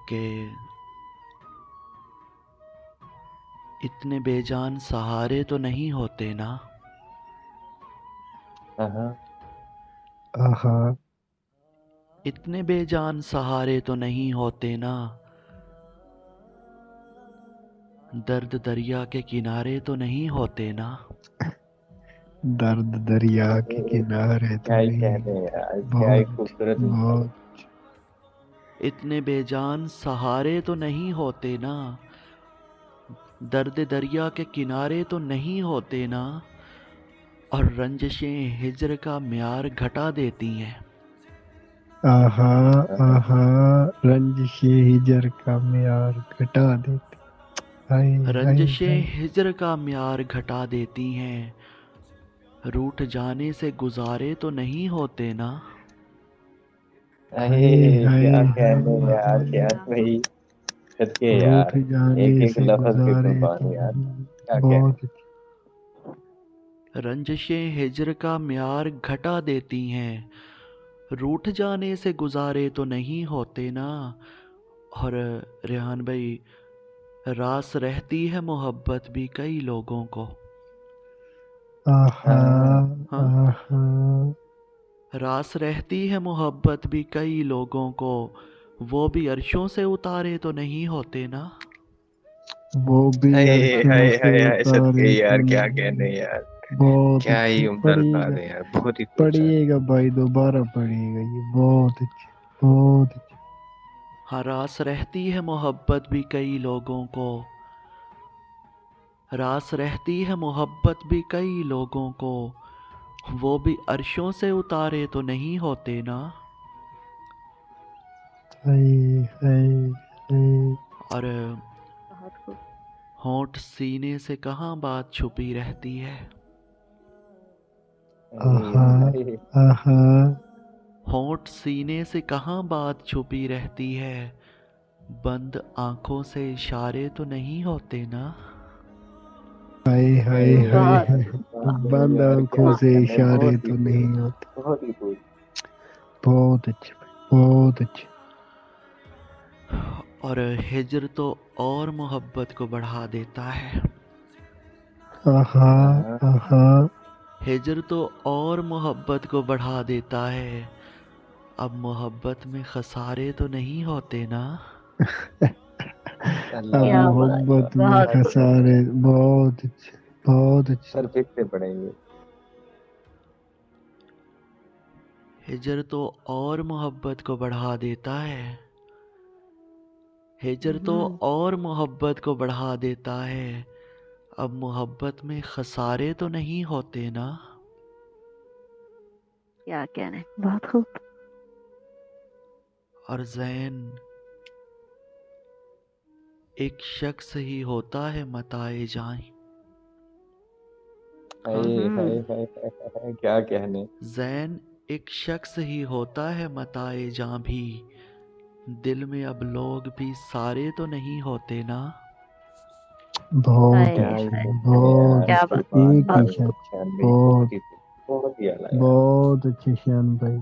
कि इतने बेजान सहारे तो नहीं होते ना। हाँ। आहा। इतने बेजान सहारे तो नहीं होते ना। दर्द दरिया के किनारे तो नहीं होते ना। दर्द दरिया के अरे किनारे तो क्या ही नहीं। कहने यार, क्या ही बहुत खूबसूरत मिसाल है। बहुत इतने बेजान सहारे तो नहीं होते ना। दर्द दरिया के किनारे तो नहीं होते ना। और रंजिशें हिज्र का म्यार घटा देती हैं। आहा। हाँ, आहा। रंजिशे हिजर का म्यार घटा देते। हाय हाय हाय। रंजिशें हिज्र का म्यार घटा देती हैं। रूठ जाने से गुजारे तो नहीं होते ना। अरे हाय हाय क्या हाय कहने यार, हाय। क्या भाई। सच्चे रूठ यार, जाने एक एक से लफ्ज की गुजारे तो कुर्बान यार, नहीं। क्या कहने। बहुत रंजिशें हिज्र का म्यार घटा देती हैं। रूठ जाने से गुजारे तो नहीं होते ना। और रेहान भाई, रास रहती है मोहब्बत भी कई लोगों को। आहा। हाँ, हाँ, आहा। रास रहती है मोहब्बत भी कई लोगों को। वो भी अर्शों से उतारे तो नहीं होते ना। वो भी हाय अरशों हाय से हाय हाय, उतारे सच्चे तो यार, क्या कहने नहीं। यार। बहुत क्या ही अच्छे उम्दा अल्फाज पढ़िएगा। है यार, बहुत ही खूबसूरत। पढ़िएगा भाई, दोबारा पढ़िएगा, ये बहुत अच्छे। बहुत अच्छे। हाँ, रास रहती है मोहब्बत भी कई लोगों को। रास रहती है मोहब्बत भी कई लोगों को। वो भी अर्शों से उतारे तो नहीं होते ना। हाय हाय हाय। और बहुत खूब। होंठ सीने से कहाँ बात छुपी रहती है। हाय आहा। हाय। आहा। होंठ सीने से कहाँ बात छुपी रहती है। बंद आंखों से इशारे तो नहीं होते ना। हाय हाय हाय हाय बहुत हाय। हाय बंद यार, क्या आंखों ही से कहने, इशारे बहुत ही तो खूब, नहीं होते। बहुत ही खूब। बहुत अच्छे भाई, बहुत अच्छे। और हिज्र तो और मोहब्बत को बढ़ा देता है। आहा। हाँ, आहा। हिज्र तो और मोहब्बत को बढ़ा देता है। अब मोहब्बत में खसारे तो नहीं होते ना। अब अल्लाह क्या अल्लाह बात है, अल्लाह, मोहब्बत में बहुत क्या खूब। खसारे। बहुत अच्छे। बहुत अच्छे। सर फिर से पढ़ेंगे। हिज्र तो और मोहब्बत को बढ़ा देता है। हिज्र तो और मोहब्बत को बढ़ा देता है। अब मोहब्बत में खसारे तो नहीं होते ना। क्या कहने, बहुत खूब। और जैन एक शख्स ही होता है मताए जाए। हाँ, हाय हाय हाय हाय हाय, क्या कहने। जैन एक शख्स ही होता है मताए जां भी। दिल में अब लोग भी सारे तो नहीं होते ना। बहुत हाय क्या ही अच्छे। कहने बहुत यार, क्या अच्छे, बात, सुभान एक ही बहुत अल्लाह, शब्द। खूब। शान भाई, बहुत बहुत ही खूब, बहुत ही आला यार। बहुत अच्छे श्याम भाई।